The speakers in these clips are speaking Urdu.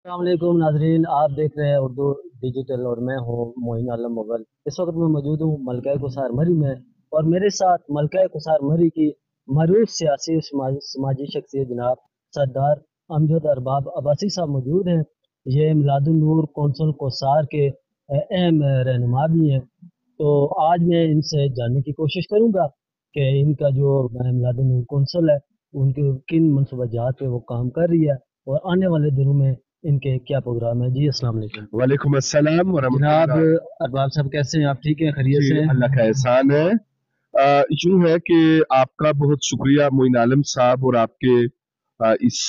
السلام علیکم ناظرین، آپ دیکھ رہے ہیں اردو ڈیجیٹل اور میں ہوں معین عالم مغل۔ اس وقت میں موجود ہوں ملکہ کثار مری میں، اور میرے ساتھ ملکہ کثار مری کی معروف سیاسی و سماجی شخصیت جناب سردار امجد ارباب عباسی صاحب موجود ہیں۔ یہ میلاد النور کونسل کوسار کے اہم رہنما بھی ہیں۔ تو آج میں ان سے جاننے کی کوشش کروں گا کہ ان کا جو میلاد النور کونسل ہے ان کے کن منصوبہ جات پہ وہ کام کر رہی ہے، اور آنے والے دنوں میں ان کے کیا پروگرام ہے۔ جی السلام علیکم وعلیکم السلام ورحمۃ جناب اللہ۔ ارباب صاحب، کیسے ہیں آپ؟ ٹھیک ہیں؟ خیریت جی سے ہیں؟ اللہ کا احسان ہے۔ یوں ہے کہ آپ کا بہت شکریہ معین عالم صاحب اور آپ کے اس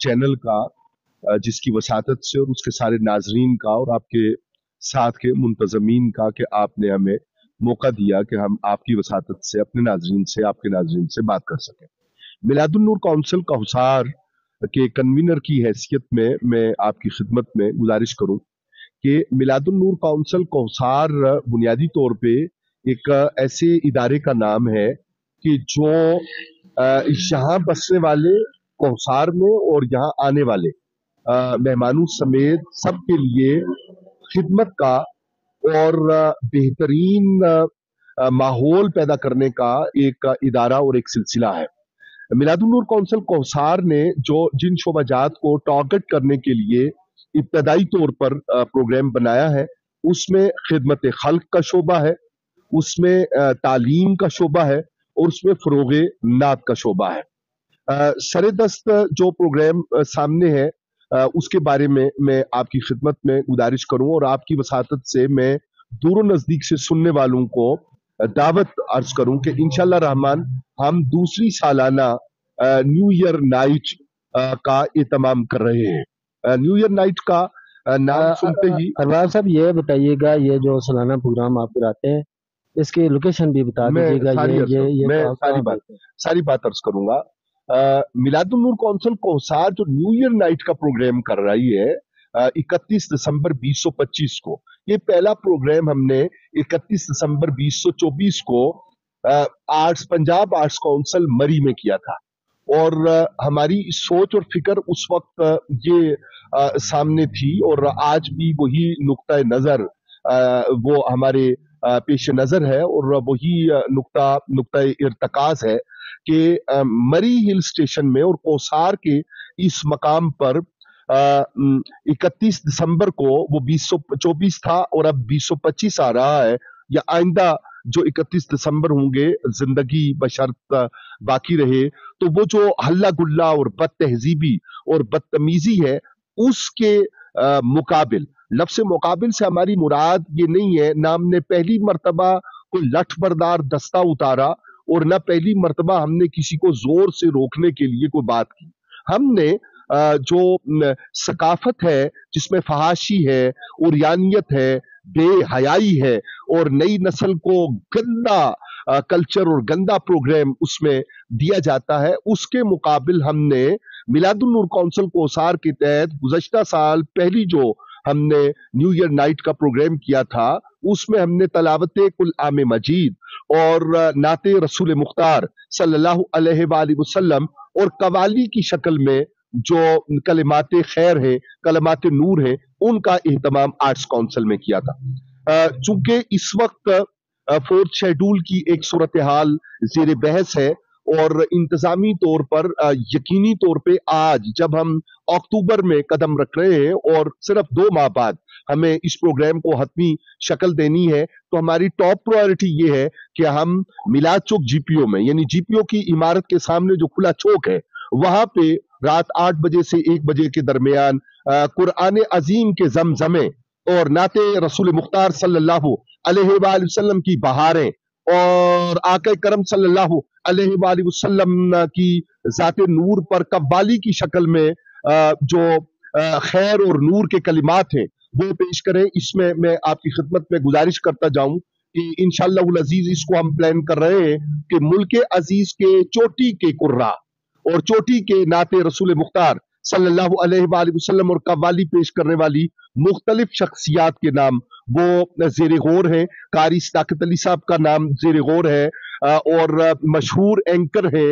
چینل کا، جس کی وساطت سے اور اس کے سارے ناظرین کا اور آپ کے ساتھ کے منتظمین کا کہ آپ نے ہمیں موقع دیا کہ ہم آپ کی وساطت سے اپنے ناظرین سے، آپ کے ناظرین سے بات کر سکیں۔ میلاد النور کونسل کا حصار کے کنوینر کی حیثیت میں آپ کی خدمت میں گزارش کروں کہ میلاد النور کونسل کوثار بنیادی طور پہ ایک ایسے ادارے کا نام ہے کہ جو یہاں بسنے والے کوثار میں اور یہاں آنے والے مہمانوں سمیت سب کے لیے خدمت کا اور بہترین ماحول پیدا کرنے کا ایک ادارہ اور ایک سلسلہ ہے۔ میلاد النور کونسل کوثار نے جن شعبہ جات کو ٹارگٹ کرنے کے لیے ابتدائی طور پر پروگرام بنایا ہے، اس میں خدمت خلق کا شعبہ ہے، اس میں تعلیم کا شعبہ ہے، اور اس میں فروغ نعت کا شعبہ ہے۔ سر دست جو پروگرام سامنے ہے اس کے بارے میں آپ کی خدمت میں گزارش کروں اور آپ کی وساطت سے میں دور و نزدیک سے سننے والوں کو دعوت عرض کروں کہ انشاءاللہ رحمان ہم دوسری سالانہ نیو ایئر نائٹ کا اہتمام کر رہے ہیں۔ نیو ایئر نائٹ کا نام سنتے ہی ارباب صاحب یہ بتائیے گا، یہ جو سالانہ پروگرام آپ کراتے ہیں اس کی لوکیشن بھی بتا میں دیجیے گا۔ میں کہاں پہ؟ ساری بات عرض کروں گا۔ میلاد النور کونسل کوثار جو نیو ایئر نائٹ کا پروگرام کر رہی ہے 31 دسمبر 2025 کو، یہ پہلا پروگرام ہم نے 31 دسمبر 2024 کو پنجاب آرٹس کونسل مری میں کیا تھا، اور ہماری سوچ اور فکر اس وقت یہ سامنے تھی، اور آج بھی وہی نقطہ نظر وہ ہمارے پیش نظر ہے، اور وہی نقطہ ارتکاز ہے کہ مری ہل سٹیشن میں اور کوثار کے اس مقام پر 31 دسمبر کو وہ 2024 تھا، اور اب 2025 آ رہا ہے، یا آئندہ جو 31 دسمبر ہوں گے زندگی بشرط باقی رہے، تو وہ جو ہلہ گلہ اور بد تہذیبی اور بدتمیزی ہے اس کے مقابل، لفظ مقابل سے ہماری مراد یہ نہیں ہے، نہ ہم نے پہلی مرتبہ کوئی لٹھ بردار دستہ اتارا، اور نہ پہلی مرتبہ ہم نے کسی کو زور سے روکنے کے لیے کوئی بات کی۔ ہم نے جو ثقافت ہے جس میں فحاشی ہے، عریانیت ہے، بے حیائی ہے، اور نئی نسل کو گندا کلچر اور گندا پروگرام اس میں دیا جاتا ہے، اس کے مقابل ہم نے میلاد النور کونسل کوثار کے تحت گزشتہ سال پہلی جو ہم نے نیو ایئر نائٹ کا پروگرام کیا تھا، اس میں ہم نے تلاوت کل عام مجید اور نعت رسول مختار صلی اللہ علیہ وآلہ وسلم اور قوالی کی شکل میں جو کلمات خیر ہیں، کلمات نور ہیں، ان کا اہتمام آرٹس کونسل میں کیا تھا۔ چونکہ اس وقت فورتھ شیڈول کی ایک صورتحال زیر بحث ہے، اور انتظامی طور پر یقینی طور پہ آج جب ہم اکتوبر میں قدم رکھ رہے ہیں اور صرف 2 ماہ بعد ہمیں اس پروگرام کو حتمی شکل دینی ہے، تو ہماری ٹاپ پرائورٹی یہ ہے کہ ہم میلاد چوک جی پی او میں، یعنی جی پی او کی عمارت کے سامنے جو کھلا چوک ہے، وہاں پہ رات 8 بجے سے 1 بجے کے درمیان قرآن عظیم کے زمزمے اور نعت رسول مختار صلی اللہ علیہ وآلہ وسلم کی بہاریں اور آقا کرم صلی اللہ علیہ وآلہ وسلم کی ذات نور پر قوالی کی شکل میں جو خیر اور نور کے کلمات ہیں وہ پیش کریں۔ اس میں آپ کی خدمت میں گزارش کرتا جاؤں کہ انشاءاللہ العزیز اس کو ہم پلان کر رہے ہیں کہ ملک عزیز کے چوٹی کے قرہ اور چوٹی کے نعت رسول مختار صلی اللہ علیہ وآلہ وسلم اور قوالی پیش کرنے والی مختلف شخصیات کے نام وہ زیر غور ہیں۔ قاری صداقت علی صاحب کا نام زیر غور ہے، اور مشہور اینکر ہیں